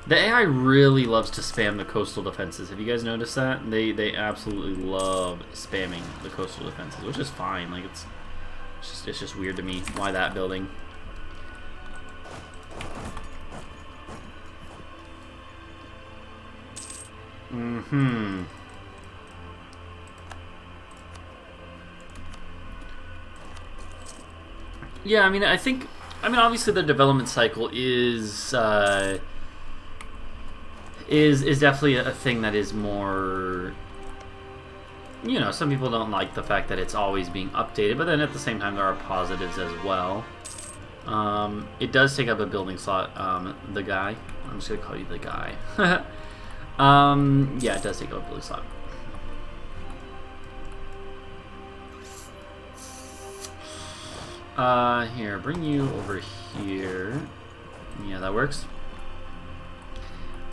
The AI really loves to spam the coastal defenses. Have you guys noticed that? They absolutely love spamming the coastal defenses, which is fine. Like it's just weird to me why that building. Mm-hmm. Yeah, I mean, obviously the development cycle is definitely a thing that is more. You know, some people don't like the fact that it's always being updated, but then at the same time there are positives as well. It does take up a building slot. The guy. I'm just gonna call you the guy. Yeah, it does take up a building slot. Here, bring you over here. Yeah, that works.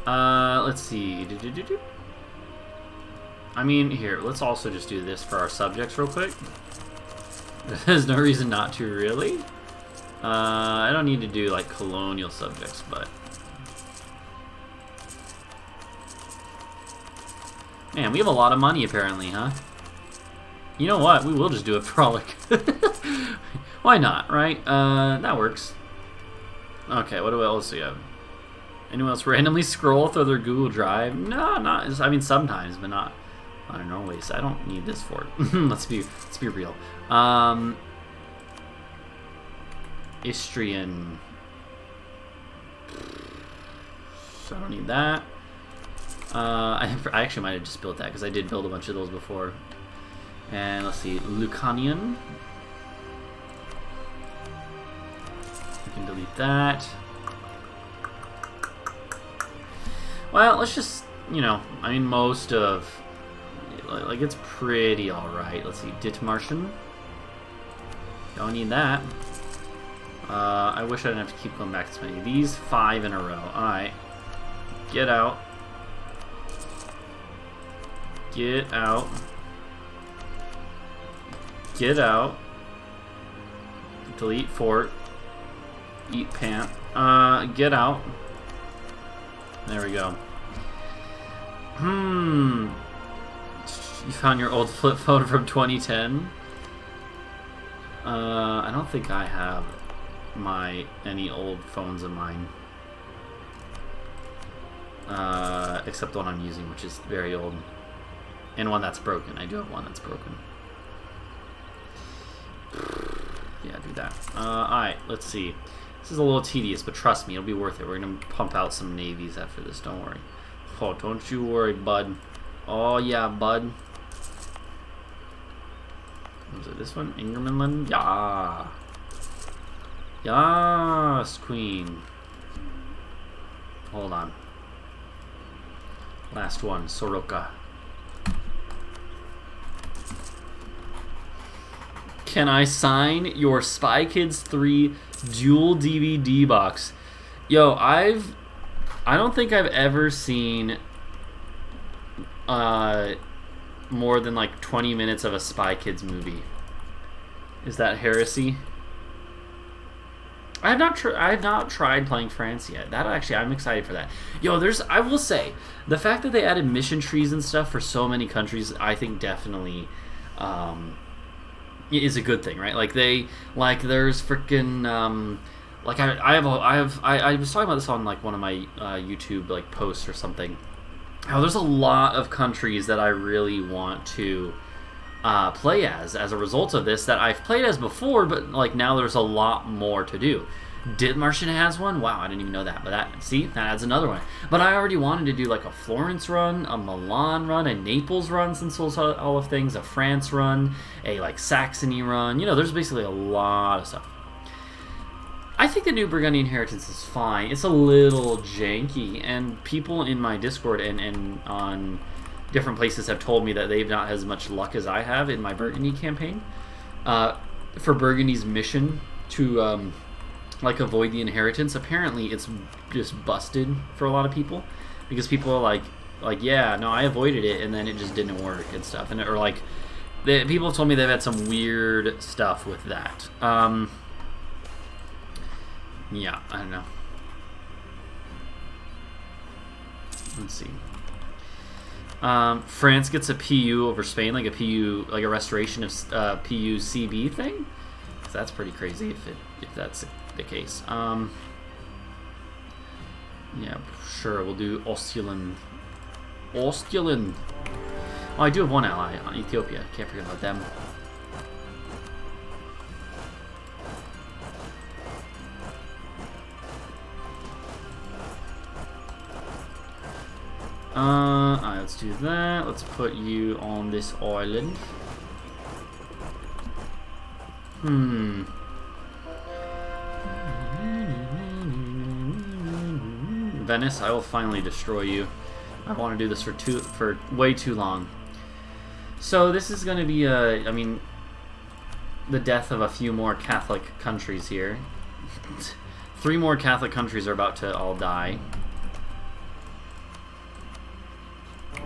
Let's see. I mean, here, let's also just do this for our subjects real quick. There's no reason not to, really. I don't need to do, like, colonial subjects, but... Man, we have a lot of money, apparently, huh? You know what? We will just do it frolic. Why not, right? That works. Okay, what else do we have? Anyone else randomly scroll through their Google Drive? No, not. I mean, sometimes, but not on a normal basis. I don't need this for it. let's be real. Istrian. So I don't need that. I actually might have just built that because I did build a bunch of those before. And let's see, Lucanian. We can delete that. Well, let's just, you know, I mean, most of, like, it's pretty alright. Let's see, Dithmarschen. Don't need that. I wish I didn't have to keep going back to so many. These 5 in a row. Alright. Get out. Get out. Get out. Delete fort. Eat pant. Get out. There we go. You found your old flip phone from 2010? I don't think I have any old phones of mine. Except the one I'm using, which is very old. And one that's broken. I do have one that's broken. Yeah, do that. Alright, let's see. This is a little tedious, but trust me, it'll be worth it. We're going to pump out some navies after this, don't worry. Oh, don't you worry, bud. Oh, yeah, bud. Was it this one? Ingermanland? Yeah. Yes, queen. Hold on. Last one, Soroka. Can I sign your Spy Kids 3 dual DVD box? Yo, I don't think I've ever seen more than like 20 minutes of a Spy Kids movie. Is that heresy? I have not tried playing France yet. That actually, I'm excited for that. Yo, I will say, the fact that they added mission trees and stuff for so many countries, I think definitely is a good thing, right? Like there's freaking like I was talking about this on like one of my YouTube like posts or something. How there's a lot of countries that I really want to play as a result of this that I've played as before, but like now there's a lot more to do. Dithmarschen has one? Wow, I didn't even know that. But that adds another one. But I already wanted to do like a Florence run, a Milan run, a Naples run, since those all of things, a France run, a like Saxony run. You know, there's basically a lot of stuff. I think the new Burgundian Inheritance is fine. It's a little janky, and people in my Discord and on different places have told me that they've not had as much luck as I have in my Burgundy campaign. For Burgundy's mission to like avoid the inheritance, apparently it's just busted for a lot of people because people are like yeah, no, I avoided it and then it just didn't work and stuff, and or like people have told me they've had some weird stuff with that. Yeah, I don't know. Let's see. France gets a PU over Spain, like a PU, like a restoration of PUCB thing. So that's pretty crazy if that's the case. Yeah, sure. We'll do Austrian. Austrian. Oh, I do have one ally on Ethiopia. Can't forget about them. Alright, let's do that. Let's put you on this island. Venice, I will finally destroy you. I want to do this for way too long. So this is going to be I mean, the death of a few more Catholic countries here. 3 more Catholic countries are about to all die.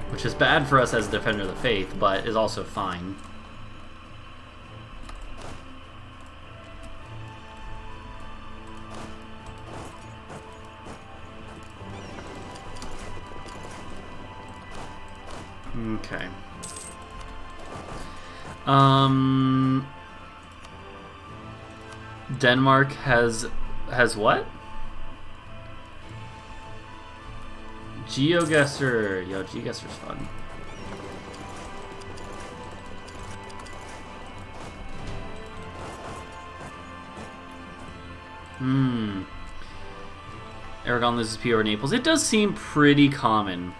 Which is bad for us as a defender of the faith, but is also fine. Okay. Denmark has what? GeoGuessr. Yo, GeoGuessr's fun. Aragon loses PO over Naples. It does seem pretty common.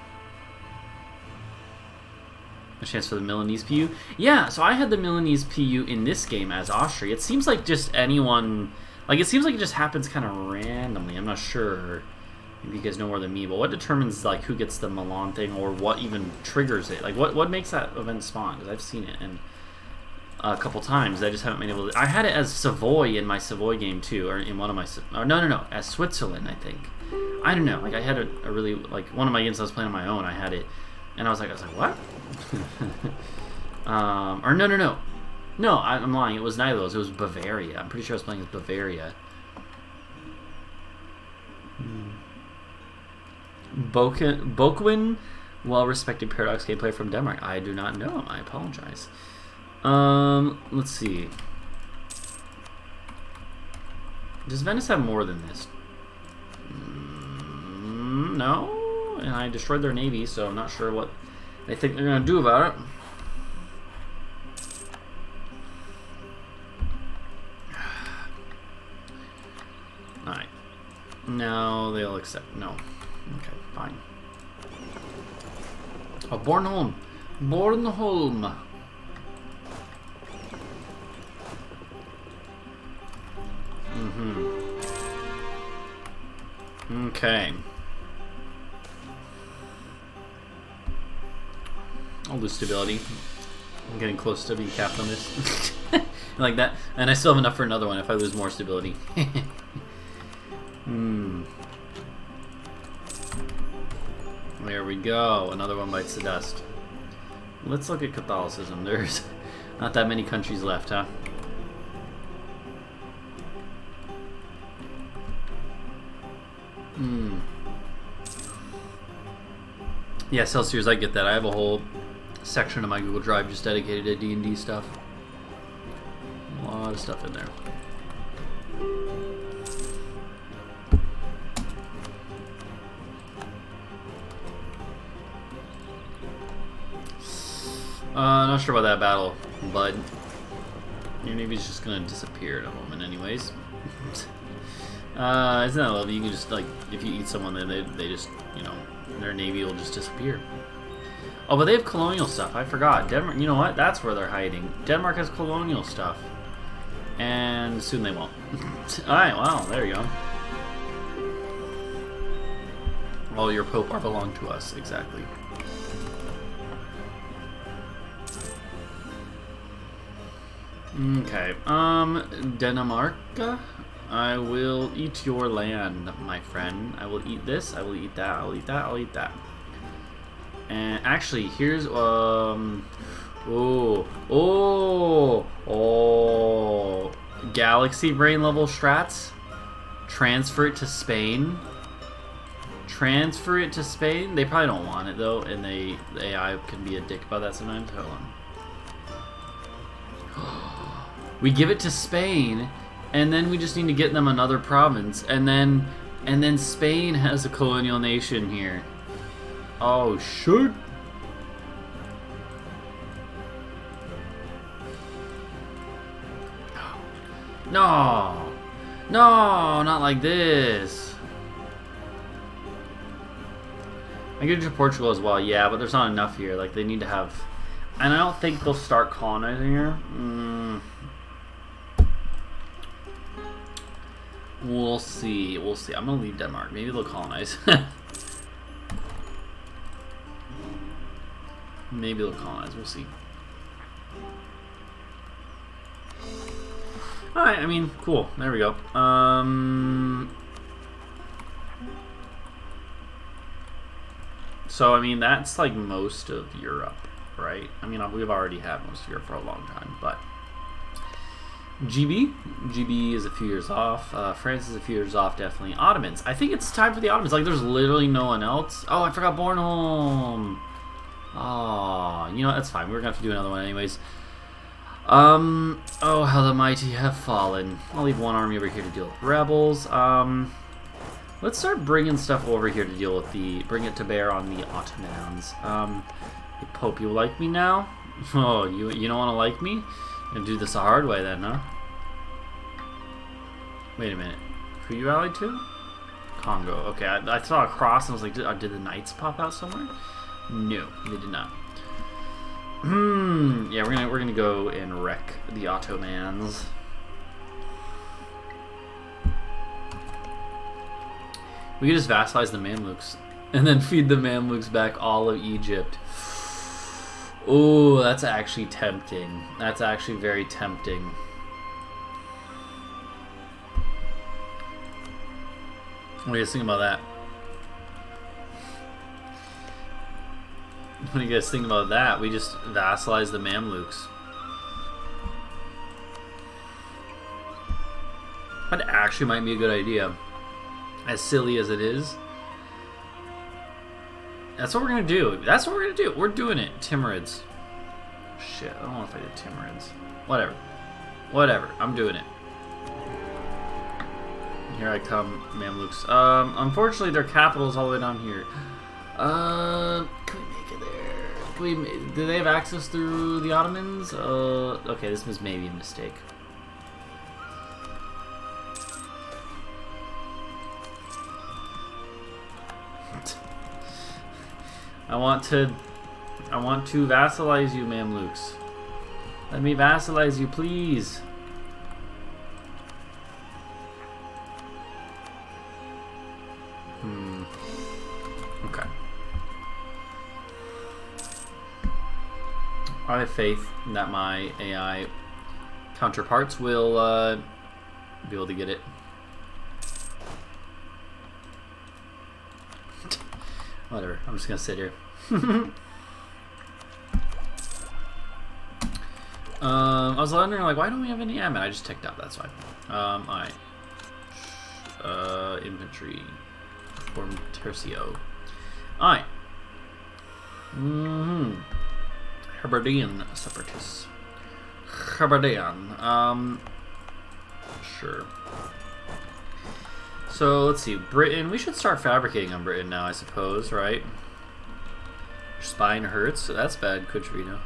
A chance for the Milanese PU. Yeah, so I had the Milanese PU in this game as Austria. It seems like just anyone... Like, it seems like it just happens kind of randomly. I'm not sure. Maybe you guys know more than me, but what determines, like, who gets the Milan thing, or what even triggers it? Like, what makes that event spawn? Because I've seen it in a couple times. I just haven't been able to... I had it as Savoy in my Savoy game, too, or in one of my... Or no, as Switzerland, I think. I don't know. Like, I had a really... Like, one of my games I was playing on my own, I had it, and I was like, what? Or no. No, I'm lying. It was neither of those. It was Bavaria. I'm pretty sure I was playing as Bavaria. Bokwin, well-respected Paradox gameplay from Denmark. I do not know him. I apologize. Let's see. Does Venice have more than this? No. And I destroyed their navy, so I'm not sure what they think they're going to do about it. Alright. No, they'll accept. No. Okay, fine. Oh, Bornholm. Bornholm. Okay. I'll lose stability. I'm getting close to being capped on this. Like that. And I still have enough for another one if I lose more stability. There we go. Another one bites the dust. Let's look at Catholicism. There's not that many countries left, huh? Yeah, Celsius, I get that. I have a whole section of my Google Drive just dedicated to D&D stuff. A lot of stuff in there. Not sure about that battle, but maybe it's just gonna disappear in a moment anyways. Isn't that lovely? You can just, like, if you eat someone, then they just, you know, their navy will just disappear. Oh, but they have colonial stuff. I forgot. Denmark, you know what? That's where they're hiding. Denmark has colonial stuff. And soon they won't. Alright, well, there you go. All your Pope are belong to us, exactly. Okay, Denmark, I will eat your land, my friend. I will eat this, I will eat that, I'll eat that, I'll eat that. And actually, here's, Galaxy Brain level strats. Transfer it to Spain. transfer it to Spain. They probably don't want it though, and the AI can be a dick about that sometimes. Hold on. We give it to Spain, and then we just need to get them another province, and then Spain has a colonial nation here. Oh shit. No, not like this. I get to Portugal as well, yeah, but there's not enough here. Like, they need to have, and I don't think they'll start colonizing here. We'll see. I'm gonna leave Denmark. Maybe they'll colonize. Maybe they'll colonize. We'll see. Alright, I mean, cool. There we go. So, I mean, that's like most of Europe, right? I mean, we've already had most of Europe for a long time, but... GB is a few years off. France is a few years off, definitely. Ottomans. I think it's time for the Ottomans. Like, there's literally no one else. Oh, I forgot Bornholm. Oh, you know what? That's fine. We're gonna have to do another one anyways. Oh, how the mighty have fallen. I'll leave one army over here to deal with rebels. Let's start bringing stuff over here to deal with bring it to bear on the Ottomans. Hey, Pope, you like me now? Oh, you don't want to like me? And do this the hard way then, huh? Wait a minute. Who you allied to? Congo. Okay, I saw a cross and I was like, did the knights pop out somewhere? No, they did not. Yeah, we're gonna go and wreck the Ottomans. We could just vassalize the Mamluks and then feed the Mamluks back all of Egypt. Oh, that's actually tempting. That's actually very tempting. What do you guys think about that? What do you guys think about that? We just vassalize the Mamluks. That actually might be a good idea. As silly as it is. That's what we're gonna do. That's what we're gonna do. We're doing it. Timurids. Shit, I don't know if I did Timurids. Whatever. Whatever. I'm doing it. Here I come, Mamluks. Unfortunately, their capital is all the way down here. Can we make it there? Do they have access through the Ottomans? Okay, this was maybe a mistake. I want to vassalize you, Mamluks. Let me vassalize you, please. Okay. I have faith that my AI counterparts will be able to get it. Whatever. I'm just gonna sit here. I was wondering, like, why don't we have any ammo? I just ticked up. That's fine. Alright. Infantry. Form tercio. Alright. Hebridean separatists. Hebridean. Sure. So, let's see. Britain. We should start fabricating on Britain now, I suppose, right? Your spine hurts. So that's bad, Kucherino.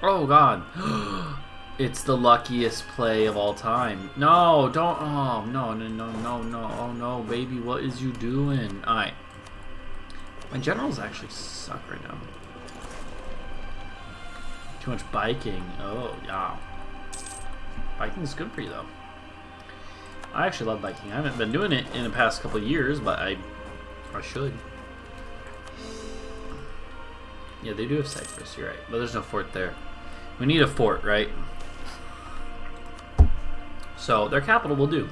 Oh, God. It's the luckiest play of all time. No, don't. Oh, no. Oh, no, baby. What is you doing? Alright. My generals actually suck right now. Too much biking. Oh, yeah. Biking's good for you, though. I actually love biking. I haven't been doing it in the past couple of years, but I should. Yeah, they do have Cyprus, you're right. But there's no fort there. We need a fort, right? So, their capital will do.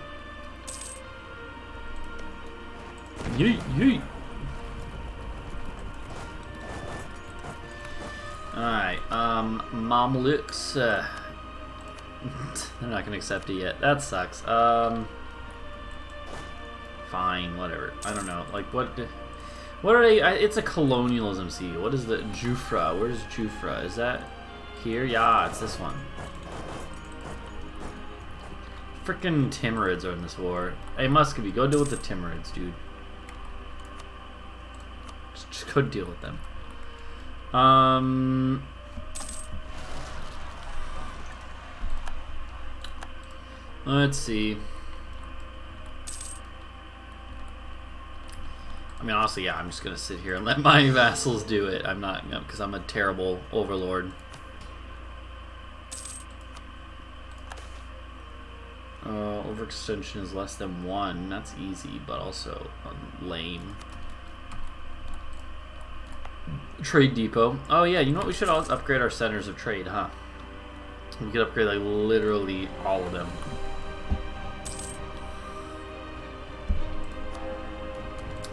Yeet, yeet. Alright, Mamluks. They're not gonna accept it yet. That sucks. Fine, whatever. I don't know. Like, what are they? It's a colonialism seal. What is the Jufra? Where's Jufra? Is that here? Yeah, it's this one. Frickin' Timurids are in this war. Hey, Muscovy, go deal with the Timurids, dude. Just go deal with them. Let's see. I mean, honestly, yeah, I'm just gonna sit here and let my vassals do it. I'm not, because I'm a terrible overlord. Overextension is less than 1. That's easy, but also lame. Trade depot. Oh yeah, you know what? We should all upgrade our centers of trade, huh? We could upgrade like literally all of them.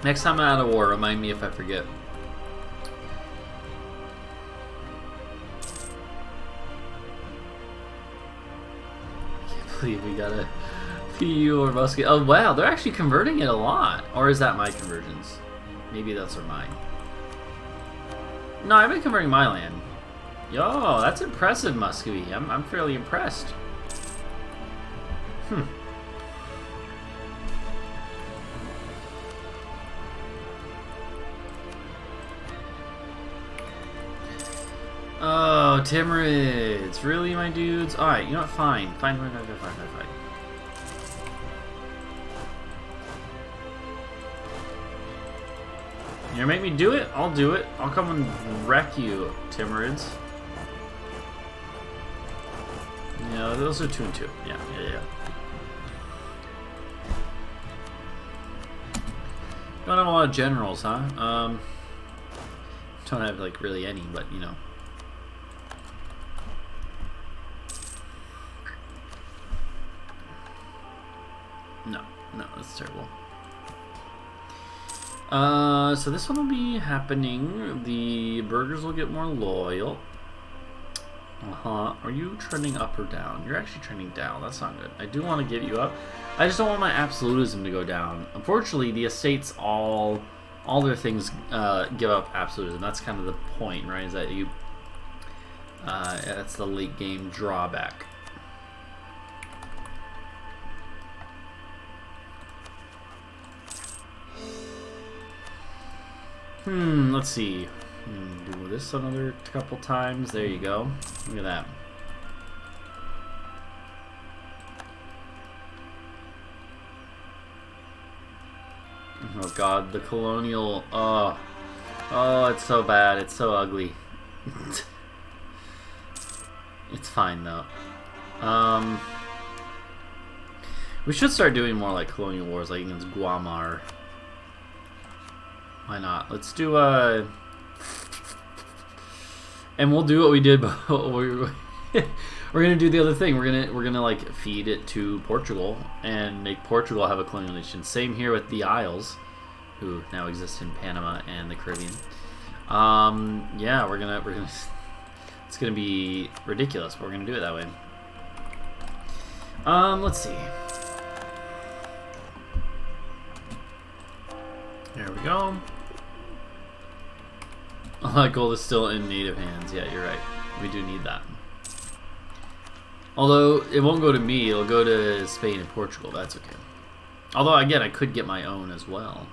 Next time I'm out of war, remind me if I forget. I can't believe we got a PU or musket. Oh wow, they're actually converting it a lot. Or is that my conversions? Maybe that's mine. No, I've been converting my land. Yo, that's impressive, Muscovy. I'm fairly impressed. Oh, Timurids. Really, my dudes? Alright, you know what? Fine. Fine. You're gonna make me do it? I'll do it. I'll come and wreck you, Timurids. Yeah, those are 2 and 2. Yeah. Don't have a lot of generals, huh? Don't have, like, really any, but, you know. No, that's terrible. So this one will be happening. The burgers will get more loyal. Are you trending up or down? You're actually trending down. That's not good. I do want to get you up. I just don't want my absolutism to go down. Unfortunately, the estates all their things give up absolutism. That's kind of the point, right? Is that you? That's the late game drawback. Let's see. Do this another couple times. There you go. Look at that. Oh god, the colonial. Oh, it's so bad. It's so ugly. It's fine though. We should start doing more like colonial wars, like against Guamar. Why not? Let's do and we'll do what we did. We're gonna do the other thing. We're gonna like feed it to Portugal and make Portugal have a colonial nation. Same here with the Isles, who now exist in Panama and the Caribbean. Yeah, we're gonna. It's gonna be ridiculous, but we're gonna do it that way. Let's see. There we go. All that gold is still in native hands. Yeah, you're right. We do need that. Although, it won't go to me. It'll go to Spain and Portugal. That's okay. Although, again, I could get my own as well.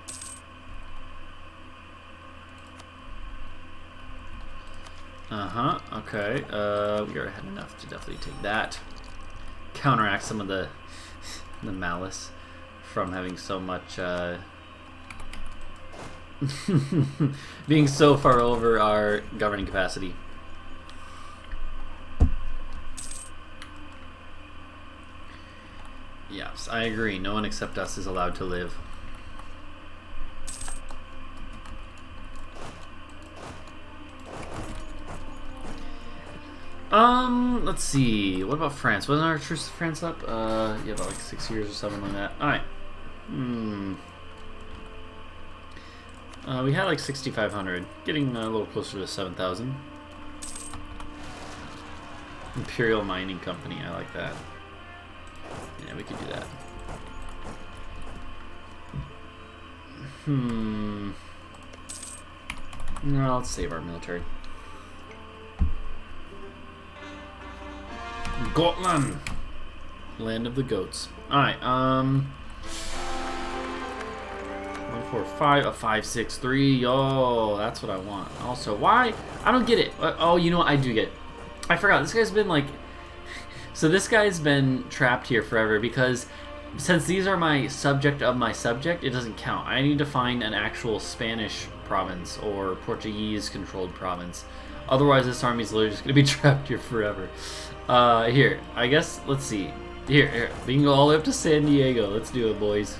Okay. We are ahead enough to definitely take that. Counteract some of the malice from having so much... being so far over our governing capacity. Yes, I agree. No one except us is allowed to live. Let's see. What about France? Wasn't our truce with France up? Yeah, about like 6 years or something like that. Alright. We had like 6,500, getting a little closer to 7,000. Imperial Mining Company, I like that. Yeah, we could do that. No, let's save our military. Gotland! Land of the goats. Alright, 1, 4, 5, a 5, 6, 3. Yo, that's what I want. Also, why? I don't get it. Oh, you know what? I do get it. I forgot. This guy's been like... So this guy's been trapped here forever because since these are my subject of my subject, it doesn't count. I need to find an actual Spanish province or Portuguese-controlled province. Otherwise, this army's literally just going to be trapped here forever. Here, I guess, let's see. Here, we can go all the way up to San Diego. Let's do it, boys.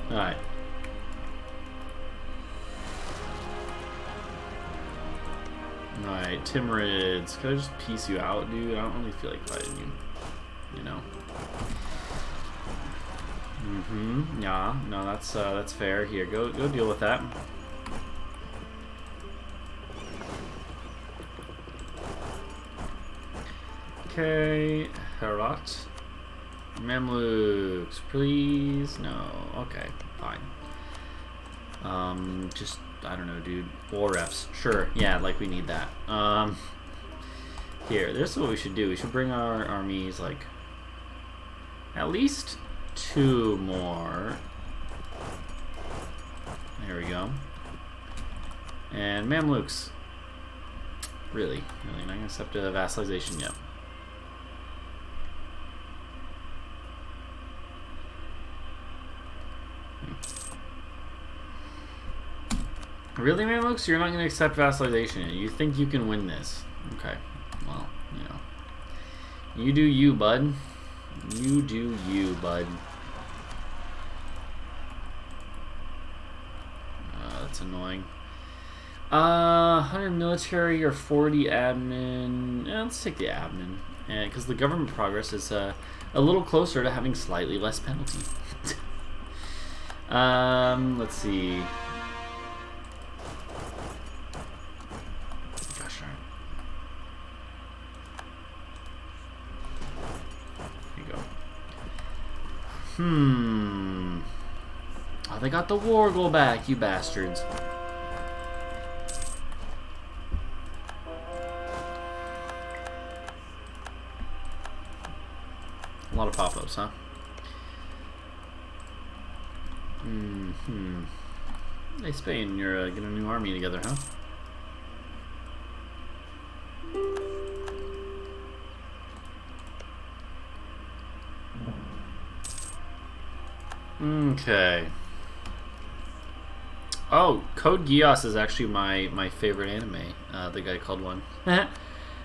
Alright. Alright, Timurids. Could I just piece you out, dude? I don't really feel like fighting you. You know? Yeah, no, that's fair. Here, go deal with that. Okay, Herat. Mamluks, please. No. Okay, fine. Just I don't know, dude. War refs. Sure. Yeah, like we need that. Here, this is what we should do. We should bring our armies like at least 2 more. There we go. And Mamluks. Really not gonna accept a vassalization yet. Really, Mamluks? You're not going to accept vassalization. You think you can win this. Okay. Well, you know. You do you, bud. You do you, bud. That's annoying. 100 military or 40 admin. Let's take the admin. Because the government progress is a little closer to having slightly less penalty. Let's see. Oh, they got the war goal back, you bastards. A lot of pop-ups, huh? Hey, Spain, you're getting a new army together, huh? Okay. Oh, Code Geass is actually my favorite anime. The guy called one. That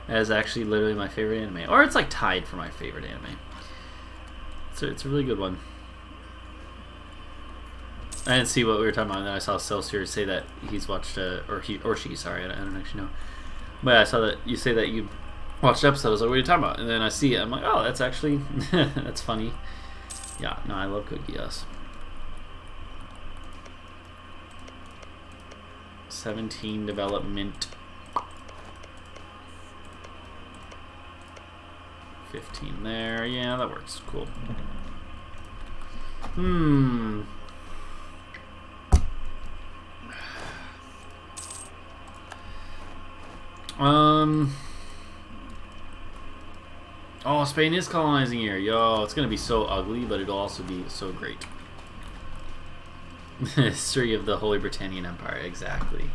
is actually literally my favorite anime. Or it's like tied for my favorite anime. It's a really good one. I didn't see what we were talking about, and then I saw Celsius say that he's watched, or she, sorry, I don't actually know. But I saw that you say that you watched episodes. Like, what are you talking about? And then I see it, I'm like, oh, that's actually, that's funny. Yeah, no, I love Code Geass. 17 development. 15 there. Yeah, that works. Cool. Oh, Spain is colonizing here. Yo, it's gonna be so ugly, but it'll also be so great. History of the Holy Britannian Empire, exactly.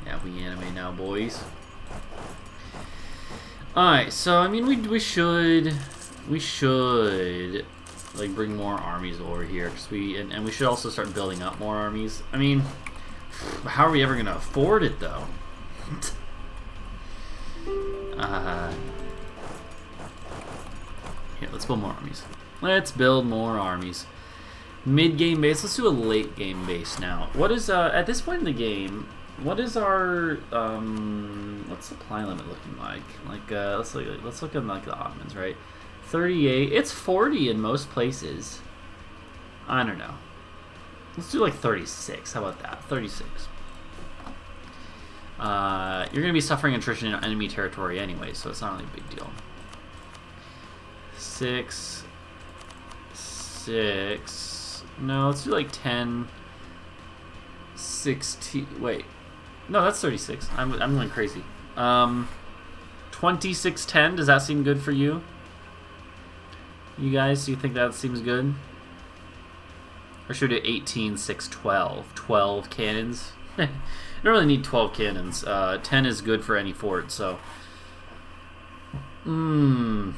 Yeah, we anime now, boys. Alright, so I mean we should like bring more armies over here, cause and we should also start building up more armies. I mean, how are we ever gonna afford it though? Here, let's build more armies. Let's build more armies. Mid-game base. Let's do a late-game base now. What is at this point in the game? What is our what's supply limit looking like? Like let's look at like the Ottomans, right? 38. It's 40 in most places. I don't know. Let's do like 36. How about that? 36. You're going to be suffering attrition in enemy territory anyway, so it's not really a big deal. 6, 6. No, let's do like 10, 16. Wait, no, that's 36. I'm going crazy. 2610. Does that seem good for you? You guys, do you think that seems good? Or should we do 18, 6, 12? 12 cannons. You don't really need 12 cannons. 10 is good for any fort, so. But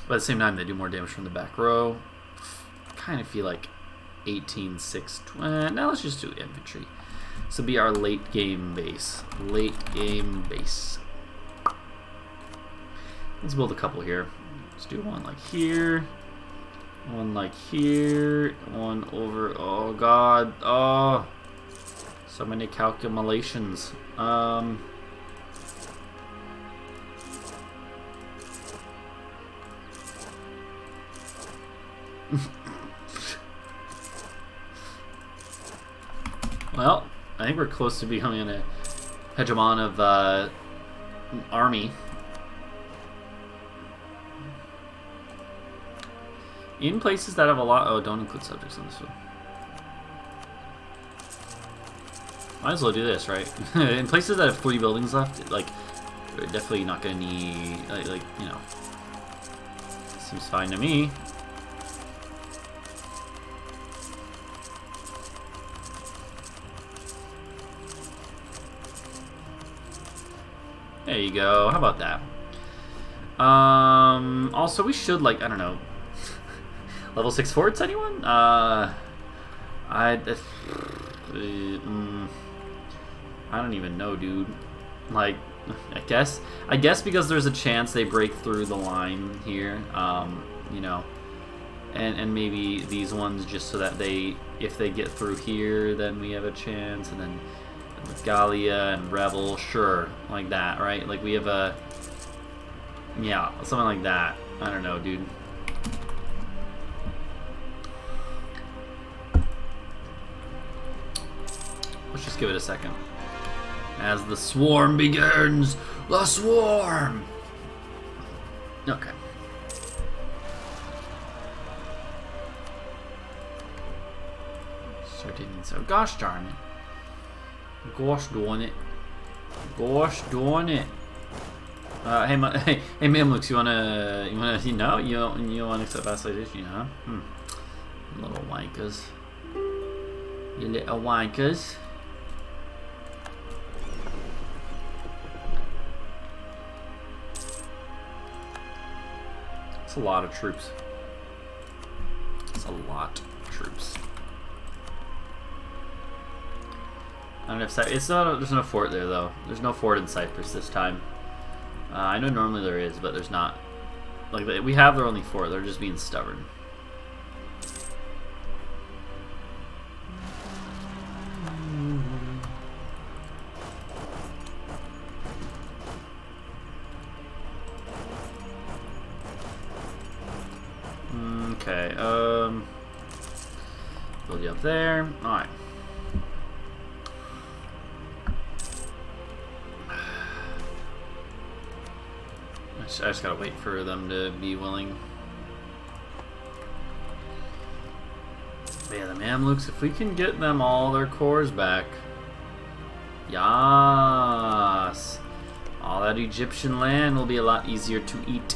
at the same time, they do more damage from the back row. Kind of feel like 18, 6, 12. Now let's just do infantry. This will be our late game base. Late game base. Let's build a couple here. Let's do one like here. One like here. One over. Oh, God. Oh. So many calculations. Well, I think we're close to becoming a hegemon of army. In places that have a lot... Oh, don't include subjects on this one. Might as well do this, right? In places that have 40 buildings left, like, we're definitely not going to need... Like, you know... Seems fine to me. There you go. How about that? Also, we should, like, I don't know... Level 6 forts, anyone? I don't even know, dude. Like, I guess because there's a chance they break through the line here, you know, and maybe these ones just so that if they get through here, then we have a chance, and then with Gallia and Rebel, sure, like that, right? Like we have a, yeah, something like that. I don't know, dude. Let's just give it a second. As the swarm begins! The swarm! Okay. So, gosh darn it. Gosh darn it. Gosh darn it. Hey, hey, Mamluks, you wanna, you know, you wanna accept vassalization, huh? Little wankers. You little wankers. A lot of troops. It's a lot of troops. I don't know if it's not. There's no fort there though. There's no fort in Cyprus this time. I know normally there is, but there's not. Like we have their only fort. They're just being stubborn. Okay, build you up there. Alright. I just gotta wait for them to be willing. But yeah, the Mamluks, if we can get them all their cores back. Yas! All that Egyptian land will be a lot easier to eat.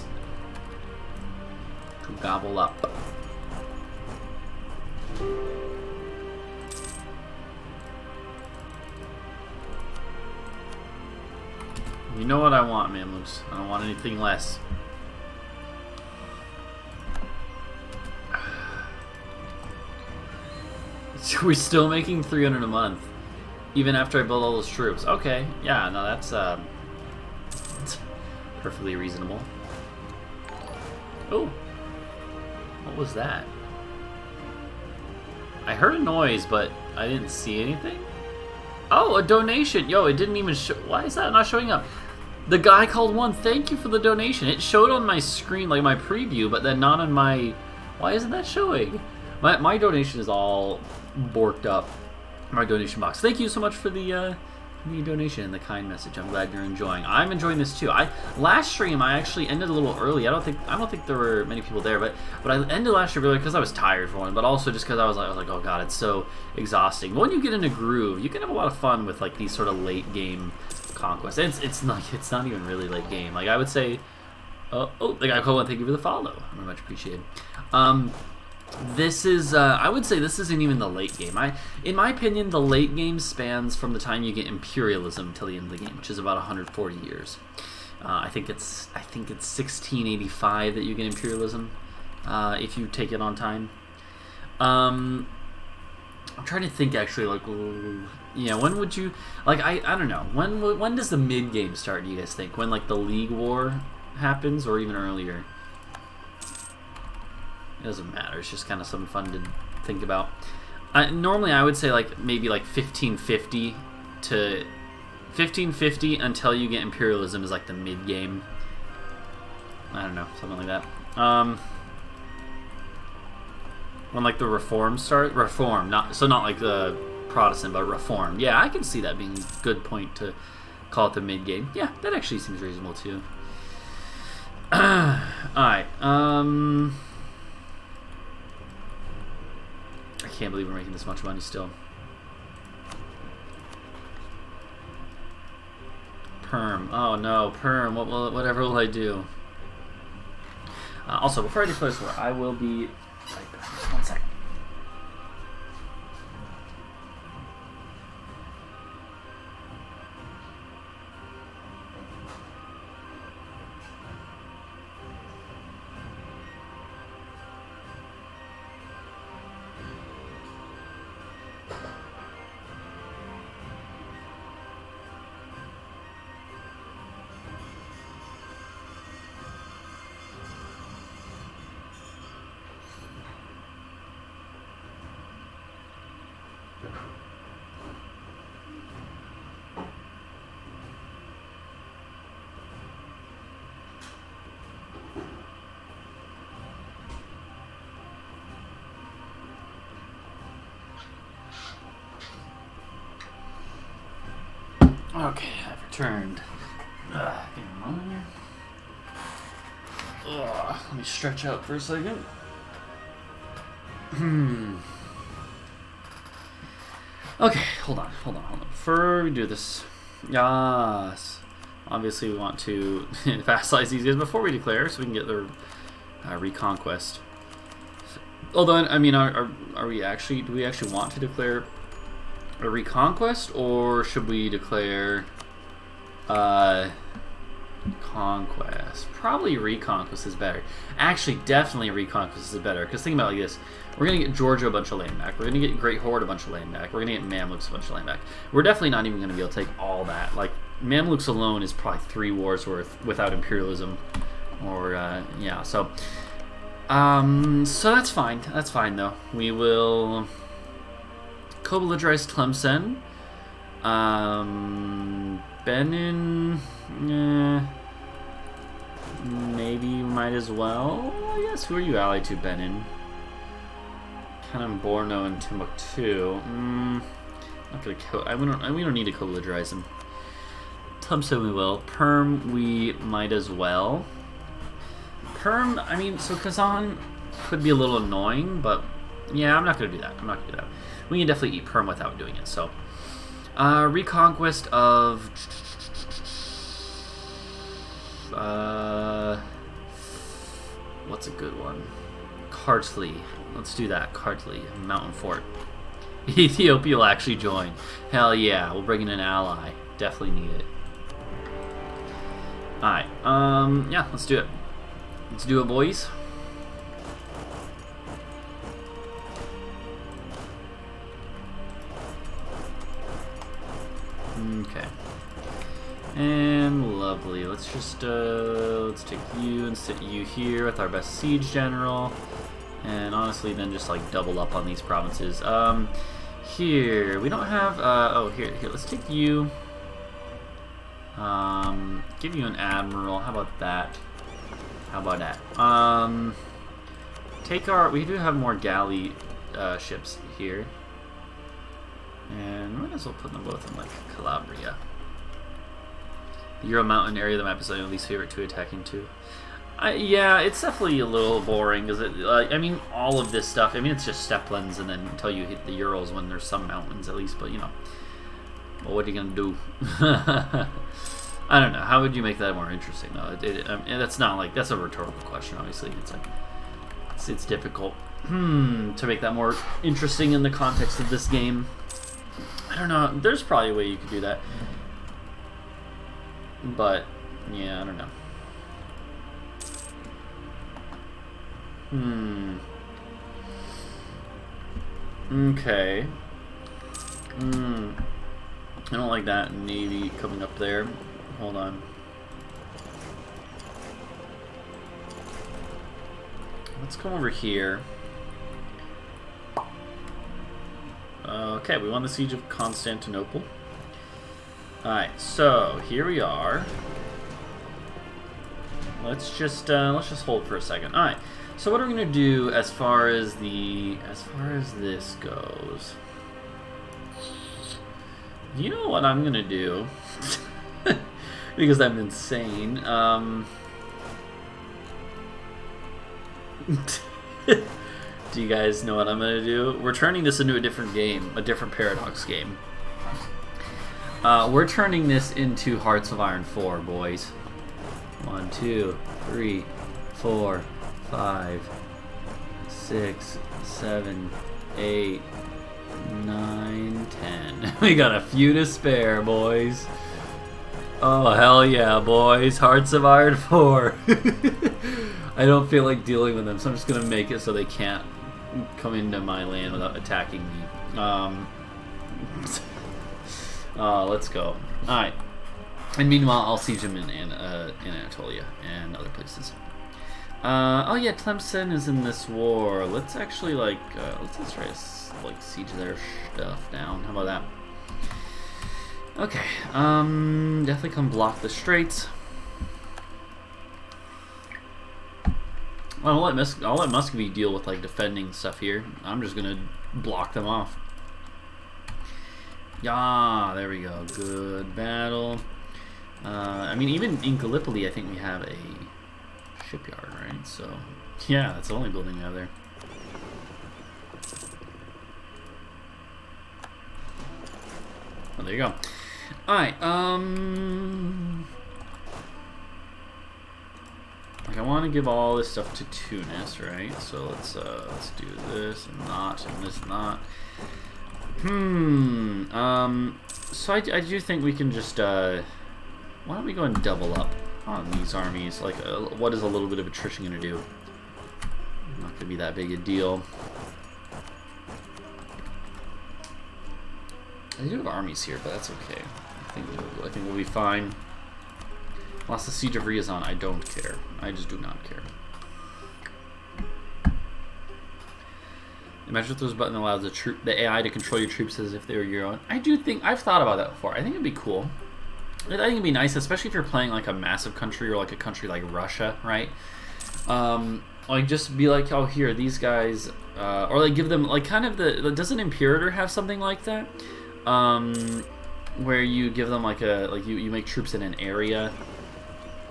To gobble up. You know what I want, Mamluks. I don't want anything less. We're still making 300 a month, even after I build all those troops. Okay, yeah, no, that's perfectly reasonable. Oh, what was that? I heard a noise, but I didn't see anything. Oh, a donation. Yo, it didn't even show. Why is that not showing up? The guy called one. Thank you for the donation. It showed on my screen, like my preview, but then not on my... Why isn't that showing? My donation is all borked up. My donation box. Thank you so much for the Any donation and the kind message. I'm glad you're enjoying. I'm enjoying this too. Last stream I actually ended a little early. I don't think there were many people there, but I ended last stream early because I was tired for one, but also just because I was like, oh god, it's so exhausting. But when you get in a groove, you can have a lot of fun with like these sort of late game conquests. It's not even really late game. Like I would say, the guy Colin, thank you for the follow. Very much appreciated. This is, I would say this isn't even the late game. In my opinion, the late game spans from the time you get imperialism till the end of the game, which is about 140 years. I think it's 1685 that you get imperialism, if you take it on time. I'm trying to think actually, like, yeah, when would you, like, I don't know, when does the mid game start? Do you guys think when like the League War happens, or even earlier? It doesn't matter. It's just kind of something fun to think about. Normally, I would say like maybe like 1550 to 1550 until you get imperialism is like the mid game. I don't know, something like that. When like the reforms start, not like the Protestant, but reform. Yeah, I can see that being a good point to call it the mid game. Yeah, that actually seems reasonable too. All right. I can't believe we're making this much money still. Perm. Oh no, perm. Whatever will I do? Also, before I declare this war, I will be right back. 1 second. Okay, I've returned. Give me a moment here. Let me stretch out for a second. Okay, hold on. Before we do this, yes, obviously we want to vassalize these guys before we declare, so we can get their reconquest. Although, I mean, are we actually? Do we actually want to declare a reconquest, or should we declare conquest? Probably reconquest is better. Actually, definitely reconquest is better, because think about it like this. We're going to get Georgia a bunch of land back. We're going to get Great Horde a bunch of land back. We're going to get Mamluks a bunch of land back. We're definitely not even going to be able to take all that. Like, Mamluks alone is probably 3 wars worth without imperialism. Or, yeah, so that's fine. That's fine, though. We will co-belligerize Tlemcen. Benin, maybe might as well. I guess. Who are you allied to, Benin? Kind of Borno and Timbuktu. Not gonna we don't need to co-belligerize him. Tlemcen we will. Perm we might as well. Perm, I mean, so Kazan could be a little annoying, but yeah, I'm not gonna do that. We can definitely eat Perm without doing it. So, reconquest of what's a good one? Kartli. Let's do that. Kartli, Mountain Fort. Ethiopia will actually join. Hell yeah, we'll bring in an ally. Definitely need it. Alright, yeah, let's do it. Let's do it, boys. Okay. And lovely. Let's just let's take you and sit you here with our best siege general. And honestly then just like double up on these provinces. Here, we don't have here, let's take you. Give you an admiral. How about that? Take our, we do have more galley ships here. And we might as well put them both in, like, Calabria. The Euro Mountain area of the map is my least favorite to attacking to. Yeah, it's definitely a little boring, because I mean, all of this stuff, I mean, it's just steplands, and then until you hit the Urals when there's some mountains at least, but, you know. Well, what are you going to do? I don't know. How would you make that more interesting, though? That's not, like, that's a rhetorical question, obviously. It's, like, it's difficult to make that more interesting in the context of this game. I don't know. There's probably a way you could do that. But, yeah, I don't know. Okay. I don't like that navy coming up there. Hold on. Let's come over here. Okay, we won the siege of Constantinople. Alright, so here we are. Let's just hold for a second. Alright. So what are we gonna do as far as this goes? You know what I'm gonna do? Because I'm insane. Do you guys know what I'm gonna do? We're turning this into a different game, a different Paradox game. We're turning this into Hearts of Iron 4, boys. 1, 2, 3, 4, 5, 6, 7, 8, 9, 10. We got a few to spare, boys. Oh, hell yeah, boys. Hearts of Iron 4. I don't feel like dealing with them, so I'm just going to make it so they can't come into my land without attacking me. Let's go. Alright. And meanwhile, I'll siege them in Anatolia and other places. Oh yeah, Tlemcen is in this war. Let's actually, like, let's try to, like, siege their stuff down. How about that? Okay. Definitely come block the straits. I'll let Muscovy deal with, like, defending stuff here. I'm just gonna block them off. Yeah, there we go. Good battle. I mean, even in Gallipoli, I think we have a shipyard, right? So, yeah, that's the only building we have there. Oh, there you go. Alright, like, I want to give all this stuff to Tunis, right? So let's do this and not, and this not. So I do think we can just, why don't we go and double up on these armies? Like, what is a little bit of attrition going to do? Not going to be that big a deal. I do have armies here, but that's okay. I think we'll be fine. Lost the siege of Ryazan. I don't care. I just do not care. Imagine if there was a button that allows the AI to control your troops as if they were your own. I do think I've thought about that before. I think it'd be cool. I think it'd be nice, especially if you're playing like a massive country or like a country like Russia, right? Like just be like, oh, here, these guys, or like give them like kind of doesn't Imperator have something like that? Where you give them like you make troops in an area,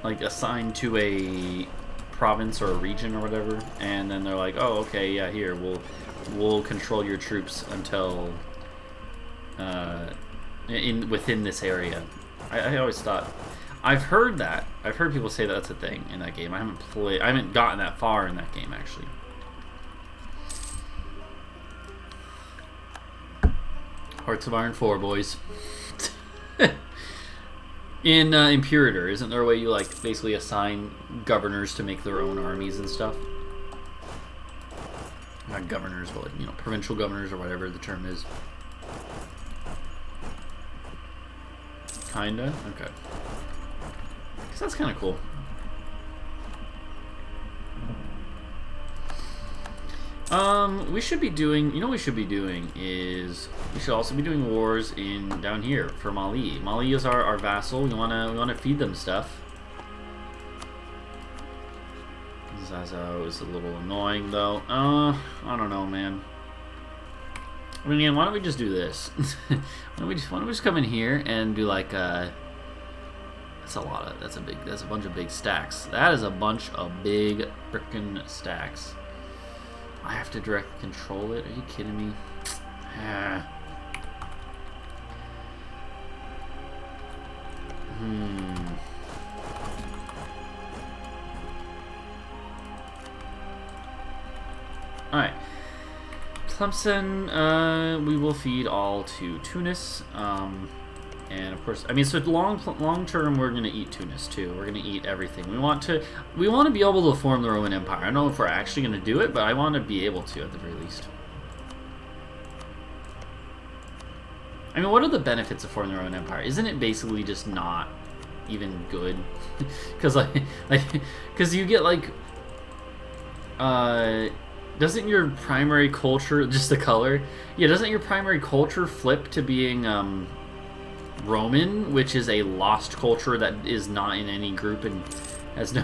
like assigned to a province or a region or whatever, and then they're like, oh, okay, yeah, here we'll control your troops until within this area. I always thought, I've heard that. I've heard people say that's a thing in that game. I haven't gotten that far in that game actually. Hearts of Iron 4, boys. In Imperator, isn't there a way you like basically assign governors to make their own armies and stuff? Not governors, but like, you know, provincial governors or whatever the term is. Kinda? Okay. Because that's kind of cool. We should be doing, you know what we should be doing is, we should also be doing wars down here for Mali. Mali is our vassal. We wanna feed them stuff. Zazo is a little annoying though. I don't know, man. I mean, why don't we just do this? why don't we just come in here and do like that's a lot of that's a bunch of big stacks. That is a bunch of big frickin' stacks. I have to directly control it. Are you kidding me? Alright. Tlemcen, we will feed all to Tunis. And of course, I mean, so long term, we're going to eat Tunis too. We're going to eat everything. We want to be able to form the Roman Empire. I don't know if we're actually going to do it, but I want to be able to at the very least. I mean, what are the benefits of forming the Roman Empire? Isn't it basically just not even good? Because because you get like, doesn't your primary culture, just the color? Yeah, doesn't your primary culture flip to being Roman, which is a lost culture that is not in any group and has no...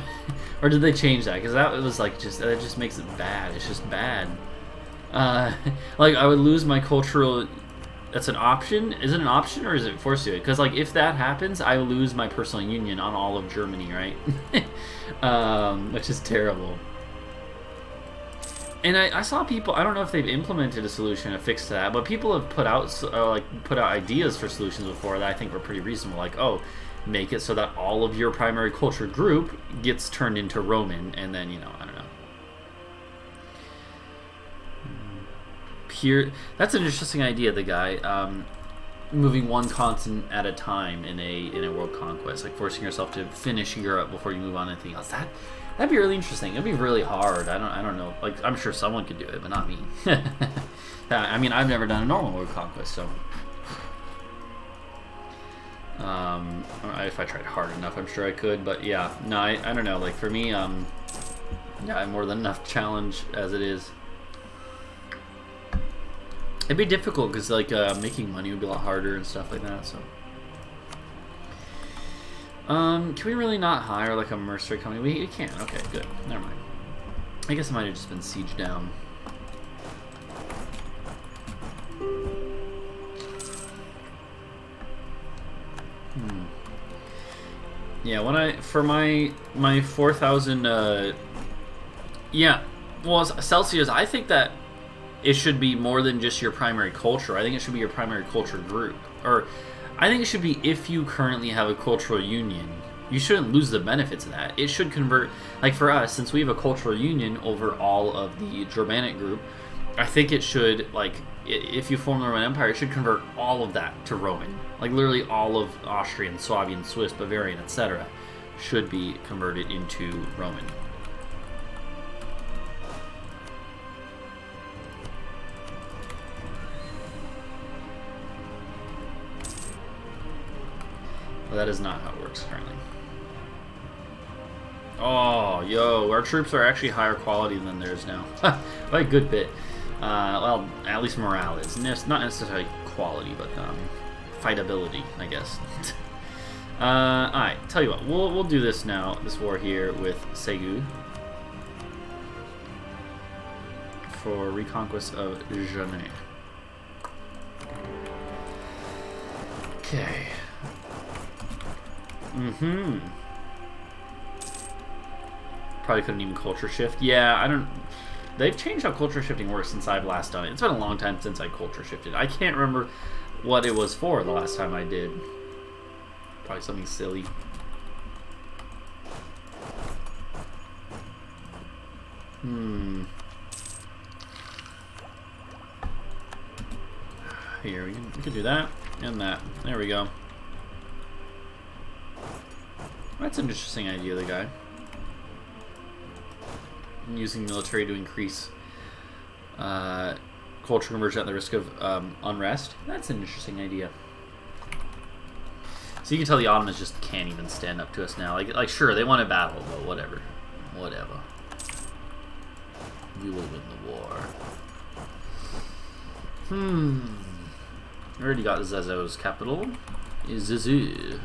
Or did they change that? Because that was like that just makes it bad. It's just bad. Like I would lose my cultural... That's an option? Is it an option or is it forced to it? Because like if that happens, I lose my personal union on all of Germany, right? Which is terrible. And I saw people. I don't know if they've implemented a solution, a fix to that, but people have put out ideas for solutions before that I think were pretty reasonable. Like, oh, make it so that all of your primary culture group gets turned into Roman, and then I don't know. Here, that's an interesting idea. The guy moving one continent at a time in a world conquest, like forcing yourself to finish Europe before you move on to anything else. That'd be really interesting. It'd be really hard. I don't know. Like I'm sure someone could do it, but not me. I mean, I've never done a normal world conquest, so if I tried hard enough, I'm sure I could. But yeah, no, I don't know. Like for me, yeah, I'm more than enough challenge as it is. It'd be difficult because like making money would be a lot harder and stuff like that. So. Can we really not hire like a mercenary company? We can. Okay, good. Never mind. I guess it might have just been sieged down. Yeah, for my 4,000 yeah, well, Celsius, I think that it should be more than just your primary culture. I think it should be your primary culture group. Or I think it should be if you currently have a cultural union. You shouldn't lose the benefits of that. It should convert, like for us, since we have a cultural union over all of the Germanic group, I think it should, like, if you form the Roman Empire, it should convert all of that to Roman. Like literally all of Austrian, Swabian, Swiss, Bavarian, etc. should be converted into Roman. That is not how it works currently. Oh, yo, our troops are actually higher quality than theirs now. By a good bit. Well, at least morale is. Not necessarily quality, but fightability, I guess. Alright, tell you what, we'll do this now, this war here with Segu. For reconquest of Germany. Okay. Probably couldn't even culture shift. Yeah, I don't... They've changed how culture shifting works since I've last done it. It's been a long time since I culture shifted. I can't remember what it was for the last time I did. Probably something silly. Here, we can do that and that. There we go. That's an interesting idea, the guy. Using military to increase culture conversion at the risk of unrest. That's an interesting idea. So you can tell the Ottomans just can't even stand up to us now. Like sure, they want to battle, but whatever. Whatever. We will win the war. I already got Zezo's capital. Zezu.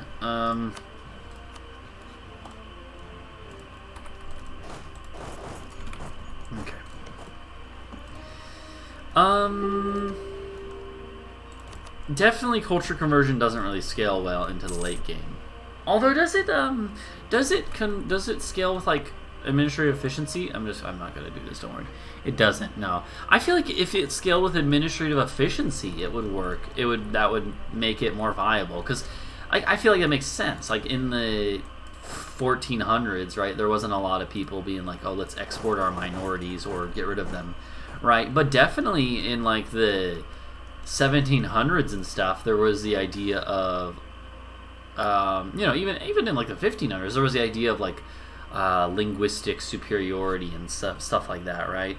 Okay. definitely culture conversion doesn't really scale well into the late game. Although does it scale with like administrative efficiency? I'm not gonna do this. Don't worry. It doesn't. No. I feel like if it scaled with administrative efficiency, it would work. That would make it more viable because I feel like it makes sense. Like in the 1400s, right? There wasn't a lot of people being like, oh, let's export our minorities or get rid of them, right? But definitely in like the 1700s and stuff, there was the idea of even in like the 1500s, there was the idea of like linguistic superiority and stuff like that, right?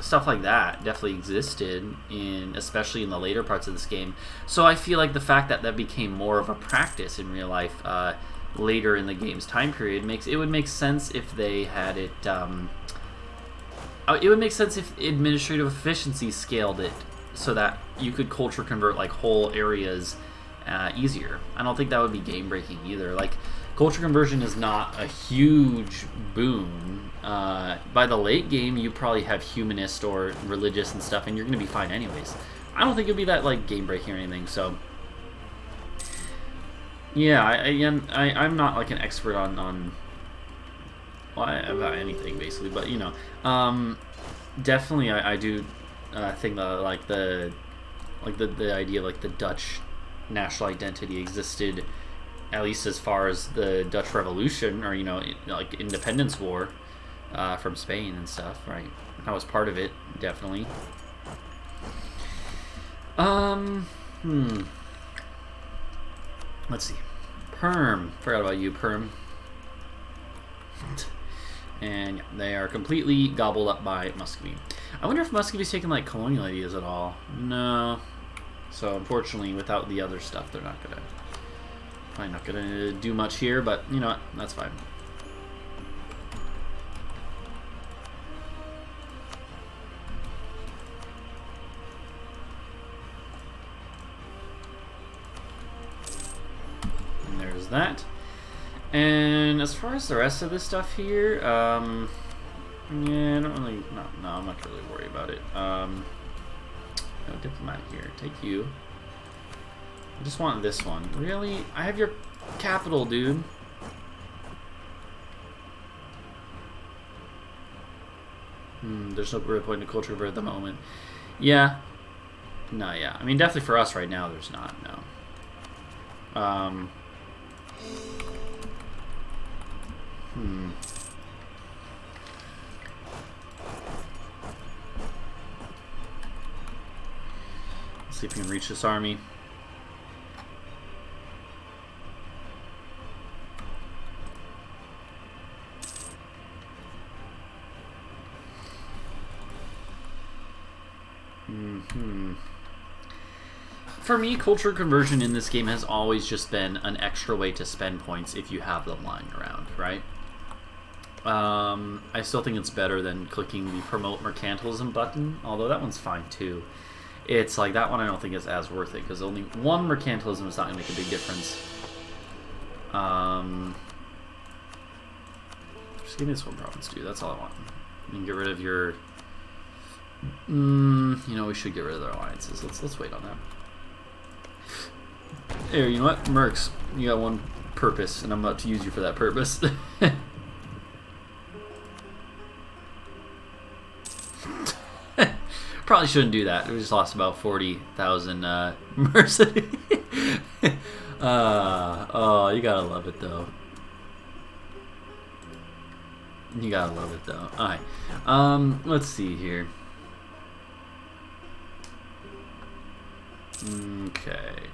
Stuff like that definitely existed especially in the later parts of this game. So I feel like the fact that became more of a practice in real life later in the game's time period would make sense if they had it. It would make sense if administrative efficiency scaled it so that you could culture convert like whole areas easier. I don't think that would be game breaking either. Like culture conversion is not a huge boon. By the late game, you probably have humanist or religious and stuff, and you're going to be fine anyways. I don't think it'd be that like game breaking or anything. So yeah, I'm not like an expert on about anything basically, but definitely I do think that the idea of like the Dutch national identity existed at least as far as the Dutch Revolution or like Independence War from Spain and stuff, right? That was part of it, definitely. Let's see. Perm. Forgot about you, Perm. And they are completely gobbled up by Muscovy. I wonder if Muscovy's taking like colonial ideas at all. No. So unfortunately, without the other stuff, they're probably not gonna do much here. But you know what? That's fine. And there's that. And as far as the rest of this stuff here, yeah, I don't really, no, I'm not really worried about it. No diplomat here. Take you. I just want this one. Really? I have your capital, dude. There's no real point in culture convert at the moment. Yeah. No, yeah. I mean, definitely for us right now, there's not, no. Let's see if we can reach this army. For me, culture conversion in this game has always just been an extra way to spend points if you have them lying around, right? I still think it's better than clicking the promote mercantilism button, although that one's fine too. It's like that one I don't think is as worth it because only one mercantilism is not going to make a big difference. Just give me this one province, dude. That's all I want. You can get rid of your. We should get rid of their alliances. Let's wait on that. Here, you know what, Mercs, you got one purpose, and I'm about to use you for that purpose. Probably shouldn't do that. We just lost about 40,000 mercenaries. Oh, you gotta love it though. You gotta love it though. Alright. Let's see here. Okay.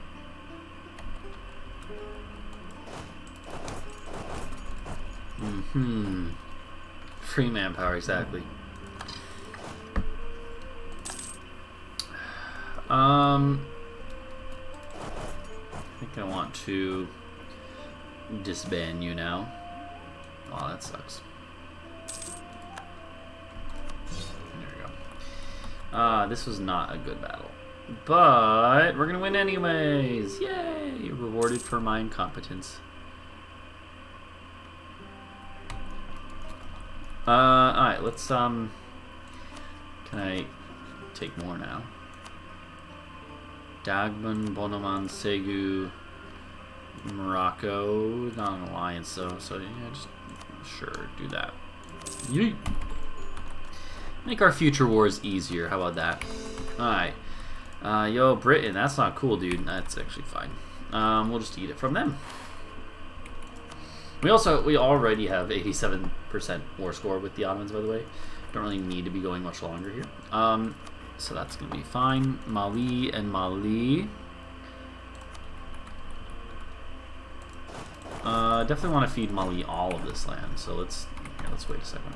Free manpower, exactly. I think I want to disband you now. Oh, that sucks. There we go. This was not a good battle. But we're gonna win anyways! Yay! Rewarded for my incompetence. Alright, let's, can I take more now? Dagban, Bonoman, Segu, Morocco, not an alliance though, so yeah, just, sure, do that. Yeet. Make our future wars easier, how about that? Alright. Yo, Britain, that's not cool, dude. That's actually fine. We'll just eat it from them. We already have 87% war score with the Ottomans, by the way. Don't really need to be going much longer here. So that's gonna be fine. Mali and Mali. Definitely want to feed Mali all of this land. So let's wait a second.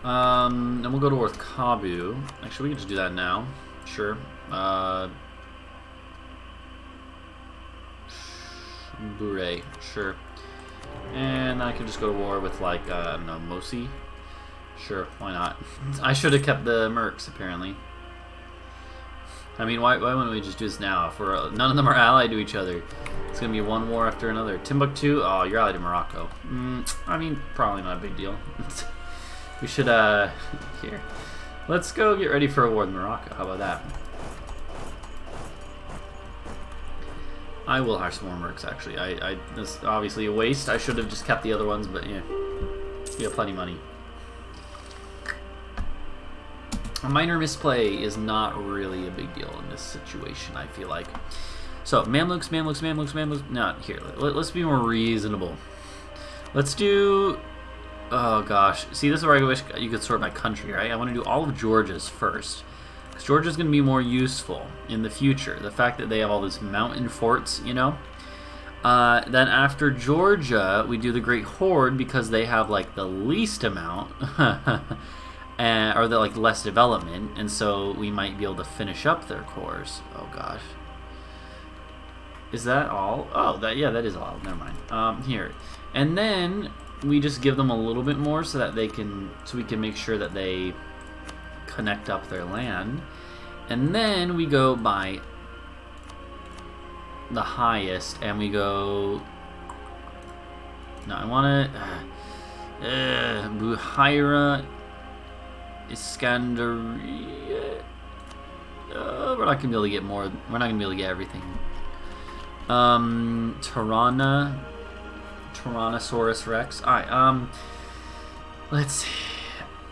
And we'll go to North Kabu. Actually, we can just do that now. Sure. Bure, sure. And I could just go to war with, like, no, Mosi. Sure, why not? I should have kept the Mercs, apparently. I mean, why wouldn't we just do this now? If we're, none of them are allied to each other. It's going to be one war after another. Timbuktu? Oh, you're allied to Morocco. I mean, probably not a big deal. We should, here. Let's go get ready for a war with Morocco. How about that? I will hire some more mercs, actually. This is obviously a waste. I should have just kept the other ones, but yeah. We have plenty of money. A minor misplay is not really a big deal in this situation, I feel like. So, Mamluks. No, here, let's be more reasonable. Let's do... Oh, gosh. See, this is where I wish you could sort by country, right? I want to do all of Georgia's first. Because Georgia's going to be more useful in the future. The fact that they have all these mountain forts, you know? Then after Georgia, we do the Great Horde because they have, like, the least amount. Or the, like, less development. And so we might be able to finish up their cores. Oh, gosh. Is that all? Oh, yeah, that is all. Never mind. Here. And then we just give them a little bit more so that they can, so we can make sure that they connect up their land. And then we go by the highest and we go, no, I want to, Buhaira, Iskandaria. We're not gonna be able to get more. We're not gonna be able to get everything. Tyrannosaurus Rex. Alright, let's see.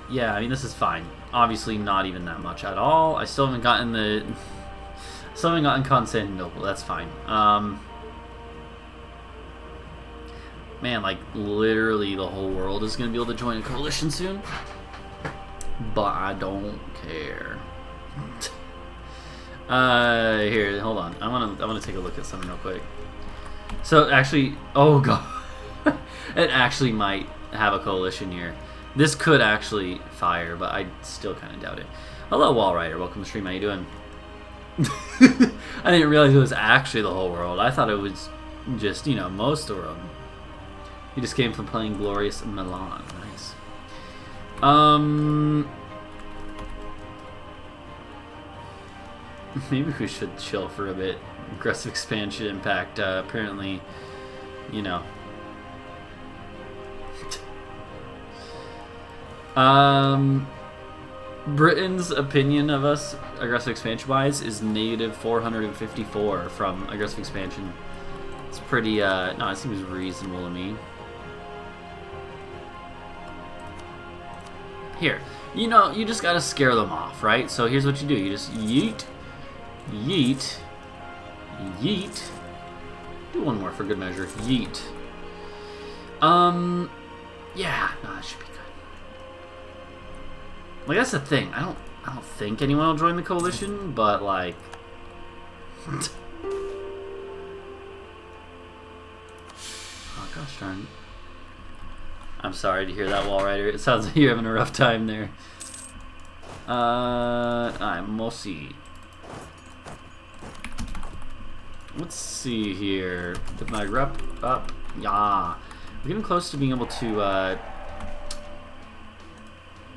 Yeah, I mean, this is fine. Obviously not even that much at all. I still haven't gotten Constantinople. That's fine. Man, like, literally the whole world is gonna be able to join a coalition soon. But I don't care. Here, hold on. I wanna take a look at something real quick. So actually, oh god, it actually might have a coalition here. This could actually fire, but I still kind of doubt it. Hello, Wallrider. Welcome to the stream. How you doing? I didn't realize it was actually the whole world. I thought it was just, you know, most of the world. You just came from playing Glorious Milan. Nice. Maybe we should chill for a bit. Aggressive expansion impact, apparently, you know. Britain's opinion of us, aggressive expansion-wise, is negative 454 from aggressive expansion. It's pretty, no, it seems reasonable to me. Here, you know, you just gotta scare them off, right? So here's what you do. You just yeet, yeet, yeet. Do one more for good measure. Yeet. Yeah, no, that should be good. Like, that's the thing. I don't think anyone will join the coalition, but like, oh gosh darn. I'm sorry to hear that, Wallrider. It sounds like you're having a rough time there. I'm Mosi. Let's see here. Put my rep up. Yeah. We're getting close to being able to,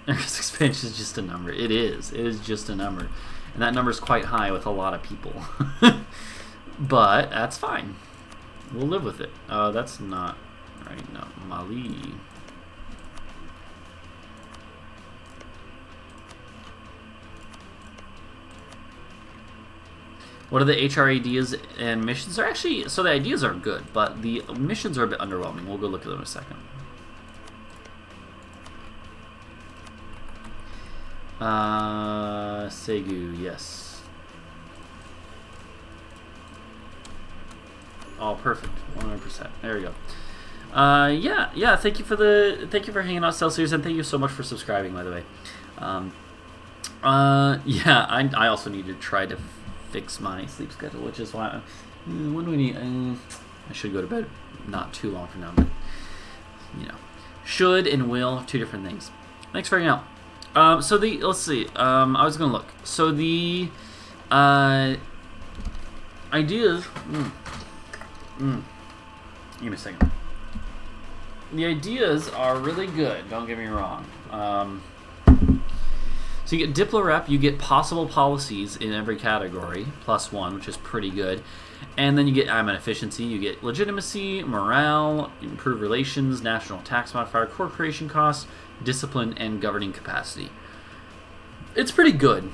expansion is just a number. It is. It is just a number. And that number is quite high with a lot of people. But that's fine. We'll live with it. That's not right. No, Mali. What are the HR ideas and missions? They're actually, so the ideas are good, but the missions are a bit underwhelming. We'll go look at them in a second. Segu, yes. Oh, perfect. 100%. There we go. Yeah. Thank you for hanging out, Celsius, and thank you so much for subscribing, by the way. Yeah, I also need to try to fix my sleep schedule, which is why when do we need I should go to bed not too long from now, but you know, should and will, two different things. Thanks for hanging out. So let's see, I was gonna look, so the ideas give me a second. The ideas are really good, don't get me wrong. So you get Diplo Rep, you get possible policies in every category, +1, which is pretty good. And then you get admin efficiency, you get legitimacy, morale, improved relations, national tax modifier, core creation costs, discipline, and governing capacity. It's pretty good.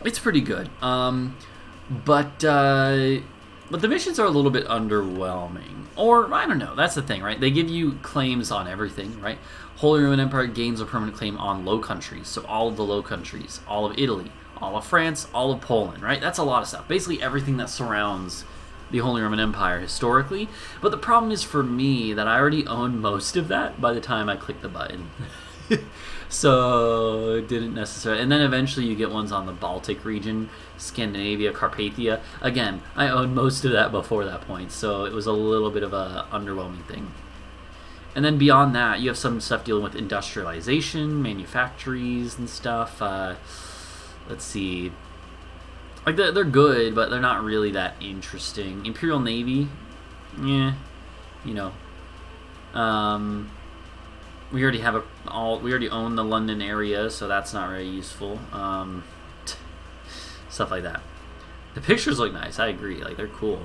It's pretty good. But the missions are a little bit underwhelming. Or, I don't know, that's the thing, right? They give you claims on everything, right? Holy Roman Empire gains a permanent claim on Low Countries, so all of the Low Countries, all of Italy, all of France, all of Poland, right? That's a lot of stuff. Basically everything that surrounds the Holy Roman Empire historically. But the problem is for me that I already own most of that by the time I click the button. So it didn't necessarily. And then eventually you get ones on the Baltic region, Scandinavia, Carpathia. Again, I owned most of that before that point, so it was a little bit of a underwhelming thing. And then beyond that, you have some stuff dealing with industrialization, manufactories and stuff. Let's see. Like, they're good, but they're not really that interesting. Imperial Navy, yeah, you know. We already have we already own the London area, so that's not very useful. Stuff like that. The pictures look nice, I agree. Like, they're cool.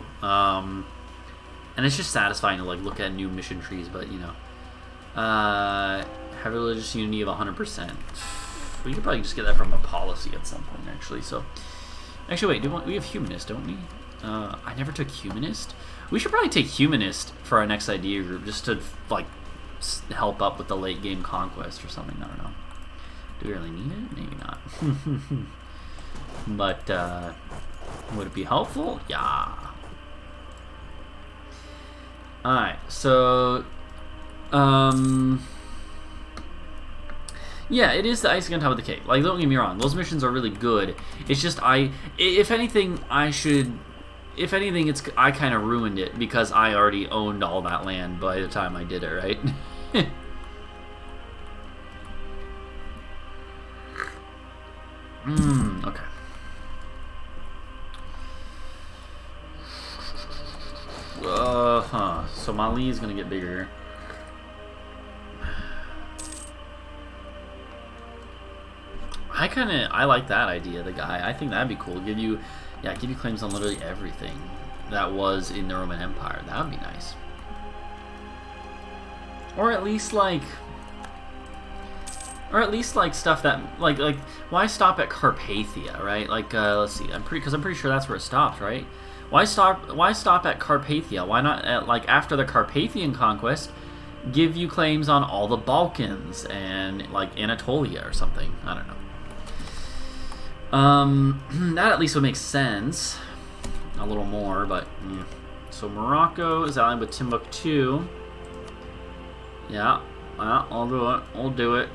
And it's just satisfying to like look at new mission trees, but you know, have religious unity of 100%. We could probably just get that from a policy at some point, actually. So, actually, wait, we have humanist, don't we? I never took humanist. We should probably take humanist for our next idea group, just to like help up with the late game conquest or something. I don't know. Do we really need it? Maybe not. But would it be helpful? Yeah. Alright, so yeah, it is the icing on top of the cake. Like, don't get me wrong, those missions are really good. It's just if anything, I kind of ruined it because I already owned all that land by the time I did it, right? Okay. So Mali is gonna get bigger. I like that idea, the guy. I think that'd be cool. Give you claims on literally everything that was in the Roman Empire. That would be nice. Or at least like stuff that like why stop at Carpathia, right? Like let's see. I'm pretty sure that's where it stops, right? Why stop at Carpathia? Why not at, like after the Carpathian conquest, give you claims on all the Balkans and like Anatolia or something? I don't know. That at least would make sense a little more, but yeah. So Morocco is allied with Timbuktu. Yeah, I'll do it. I'll do it.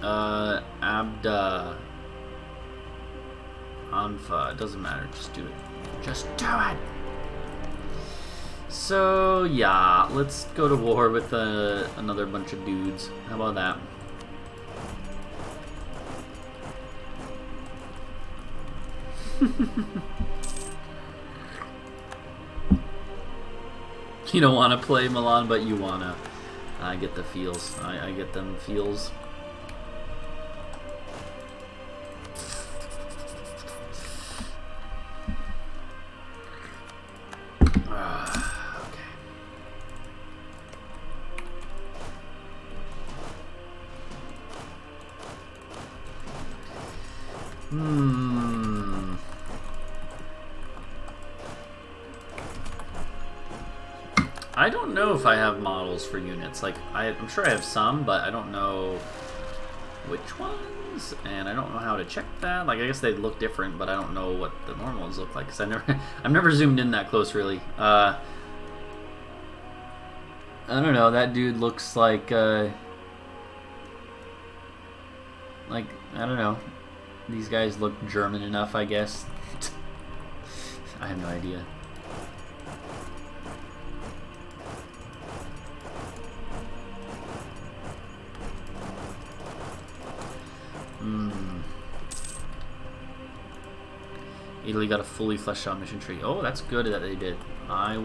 Abda, Anfa, it doesn't matter. Just do it. Just do it. So yeah, let's go to war with another bunch of dudes. How about that? You don't want to play Milan, but you wanna. I get the feels. I get them feels. Hmm. I don't know if I have models for units. Like, I'm sure I have some, but I don't know which ones, and I don't know how to check that. Like, I guess they look different, but I don't know what the normal ones look like because I've never zoomed in that close, really. I don't know. That dude looks like I don't know. These guys look German enough, I guess. I have no idea. Italy got a fully fleshed out mission tree. Oh, that's good that they did. I'll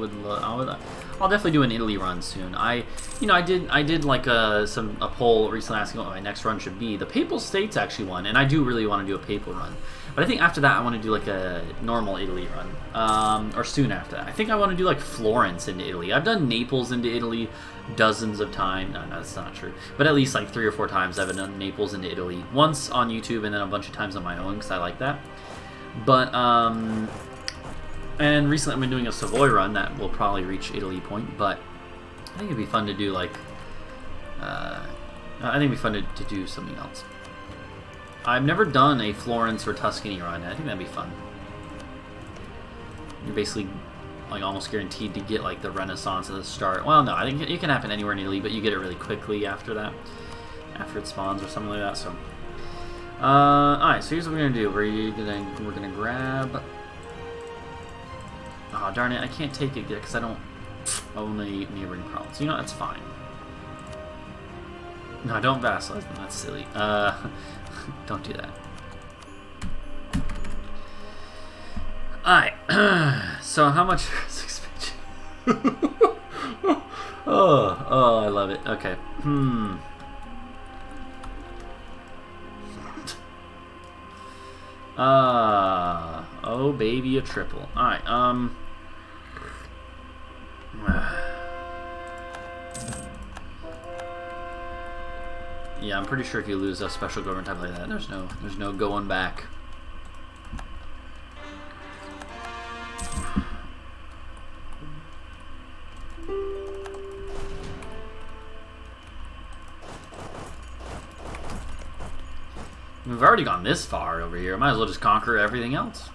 definitely do an Italy run soon. I did like a poll recently asking what my next run should be. The Papal States actually won, and I do really want to do a Papal run. But I think after that I want to do like a normal Italy run, or soon after that. I think I want to do like Florence into Italy. I've done Naples into Italy dozens of times. No, that's not true. But at least like 3 or 4 times I've done Naples into Italy. Once on YouTube and then a bunch of times on my own because I like that. But, and recently I've been doing a Savoy run that will probably reach Italy point, but I think it'd be fun to do, like, I think it'd be fun to do something else. I've never done a Florence or Tuscany run. I think that'd be fun. You're basically, like, almost guaranteed to get, like, the Renaissance at the start. Well, no, I think it can happen anywhere in Italy, but you get it really quickly after that, after it spawns or something like that, so... Alright, so here's what we're gonna do. We're gonna grab... Oh, darn it, I can't take it yet because I don't own the neighboring province. You know, that's fine. No, don't vassalize them, that's silly. Don't do that. Alright, so how much is expansion? Oh, I love it. Okay. Oh baby, a triple. Alright, yeah, I'm pretty sure if you lose a special government type like that, there's no going back. We've already gone this far over here. Might as well just conquer everything else.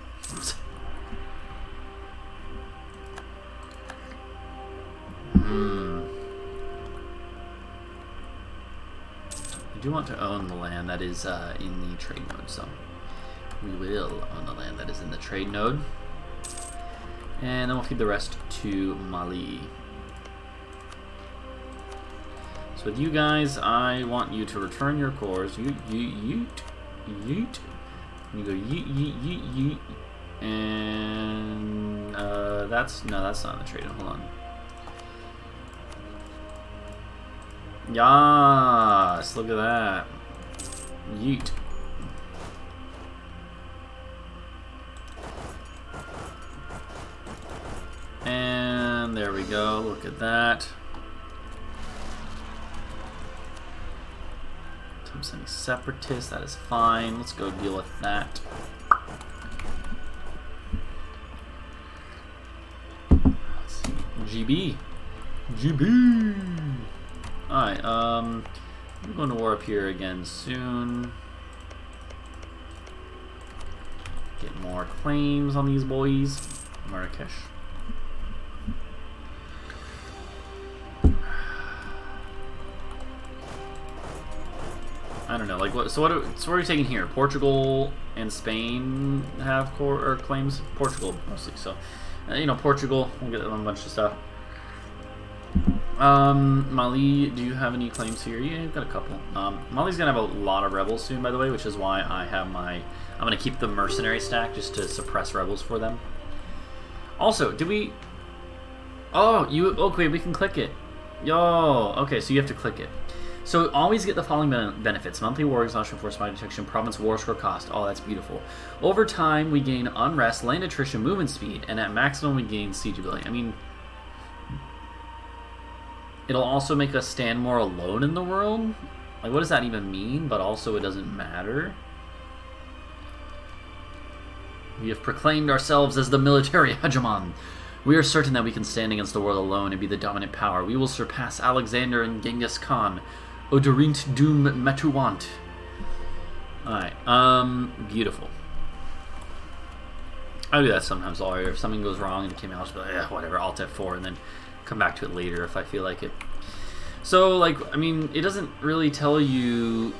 I do want to own the land that is in the trade node, so we will own the land that is in the trade node. And then we'll feed the rest to Mali. So with you guys, I want you to return your cores. Yeet. You go yeet. And that's not the trade. Hold on. Yes, look at that. Yeet. And there we go. Look at that. Semi-separatist, that is fine. Let's go deal with that. Let's see. GB. Alright, I'm going to war up here again soon. Get more claims on these boys. Marrakesh. I don't know, like what? So what are we taking here? Portugal and Spain have claims. Portugal mostly. So, you know, Portugal. We'll get a bunch of stuff. Mali, do you have any claims here? Yeah, you've got a couple. Mali's gonna have a lot of rebels soon, by the way, which is why I have I'm gonna keep the mercenary stack just to suppress rebels for them. Also, do we? Oh, okay? We can click it. Yo, okay, so you have to click it. So always get the following benefits: monthly war exhaustion, force fire detection, province war score cost. Oh, that's beautiful. Over time, we gain unrest, land attrition, movement speed, and at maximum, we gain siege ability. I mean, it'll also make us stand more alone in the world. Like, what does that even mean? But also, it doesn't matter. We have proclaimed ourselves as the military hegemon. We are certain that we can stand against the world alone and be the dominant power. We will surpass Alexander and Genghis Khan. Odorint Doom Metuwant. Alright, beautiful. I do that sometimes, alright. If something goes wrong and it came out, I'll just be like, whatever, Alt F4, and then come back to it later if I feel like it. So, like, I mean, it doesn't really tell you...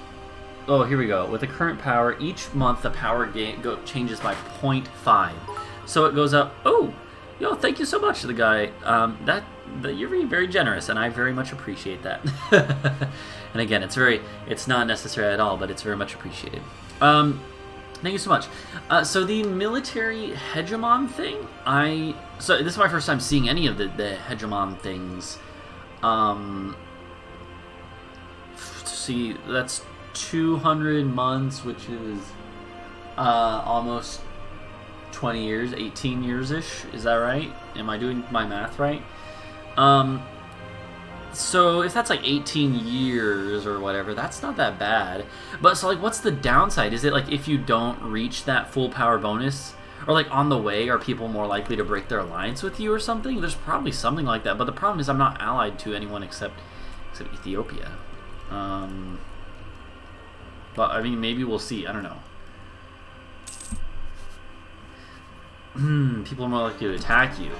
Oh, here we go. With the current power, each month the power changes by 0.5. So it goes up... Oh! Yo, thank you so much to the guy. You're being very generous, and I very much appreciate that. And again, it's not necessary at all, but it's very much appreciated. Thank you so much. So the military hegemon thing, so this is my first time seeing any of the hegemon things. See, that's 200 months, which is almost 20 years, 18 years-ish. Is that right? Am I doing my math right? So if that's like 18 years or whatever, that's not that bad. But so like, what's the downside? Is it like if you don't reach that full power bonus, or like on the way, are people more likely to break their alliance with you or something? There's probably something like that. But the problem is I'm not allied to anyone except Ethiopia. But I mean, maybe we'll see. I don't know. People are more likely to attack you.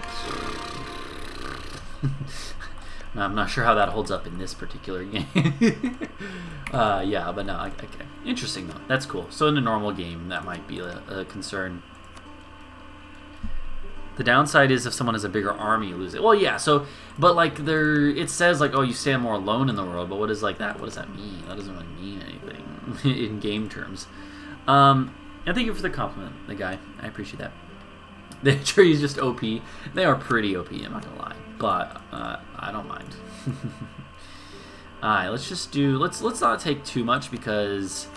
I'm not sure how that holds up in this particular game. Yeah, but no, okay. Interesting though. That's cool. So in a normal game, that might be a concern. The downside is if someone has a bigger army, you lose it. Well, yeah. So, but like it says like, oh, you stand more alone in the world. But what is like that? What does that mean? That doesn't really mean anything in game terms. And thank you for the compliment, the guy. I appreciate that. The tree is just OP. They are pretty OP. I'm not gonna lie, but I don't mind. All right, let's just do. Let's not take too much because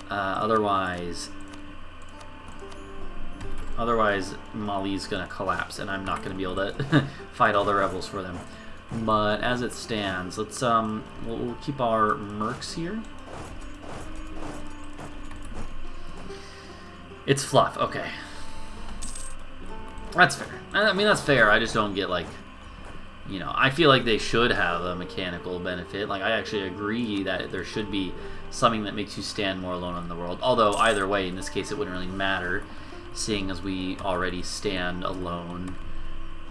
otherwise Mali's gonna collapse, and I'm not gonna be able to fight all the rebels for them. But as it stands, let's we'll keep our mercs here. It's fluff. Okay. That's fair. I mean, that's fair. I just don't get, like, you know, I feel like they should have a mechanical benefit. Like, I actually agree that there should be something that makes you stand more alone in the world. Although, either way, in this case, it wouldn't really matter, seeing as we already stand alone,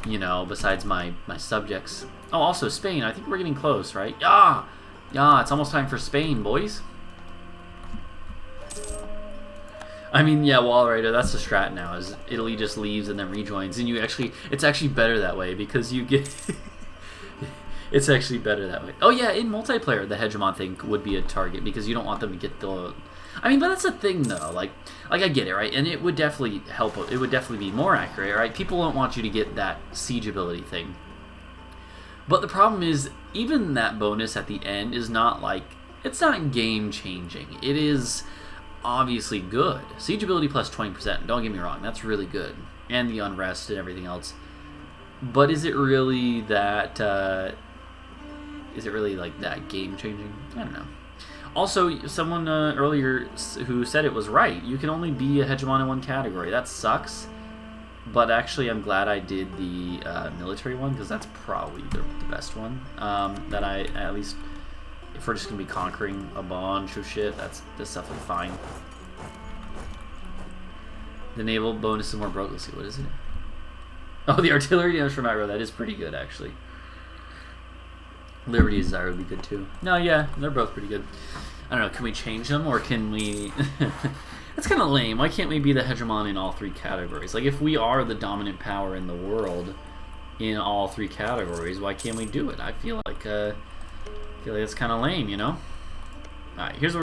you know, besides my subjects. Oh, also Spain. I think we're getting close, right? Yeah! Yeah, it's almost time for Spain, boys. I mean, yeah, well, alright, that's the strat now, is Italy just leaves and then rejoins, and it's actually better that way, because you get, it's actually better that way. Oh yeah, in multiplayer, the hegemon thing would be a target, because you don't want them to get the, I mean, but that's the thing, though, like I get it, right, and it would definitely help, it would definitely be more accurate, right, people don't want you to get that siege ability thing, but the problem is, even that bonus at the end is not, like, it's not game-changing, it is obviously good. Siege ability plus 20%, don't get me wrong, that's really good. And the unrest and everything else. But is it really that, like that game changing? I don't know. Also, someone earlier who said it was right, you can only be a hegemon in one category. That sucks. But actually, I'm glad I did the military one, because that's probably the best one. That I, at least, if we're just going to be conquering a bunch of shit, that's definitely fine. The naval bonus is more broke. Let's see, what is it? Oh, the artillery damage from aggro, that is pretty good, actually. Liberty Desire would be good, too. No, yeah, they're both pretty good. I don't know, can we change them, or can we... That's kind of lame. Why can't we be the hegemon in all three categories? Like, if we are the dominant power in the world in all three categories, why can't we do it? I feel like it's kind of lame, you know? Alright, here's what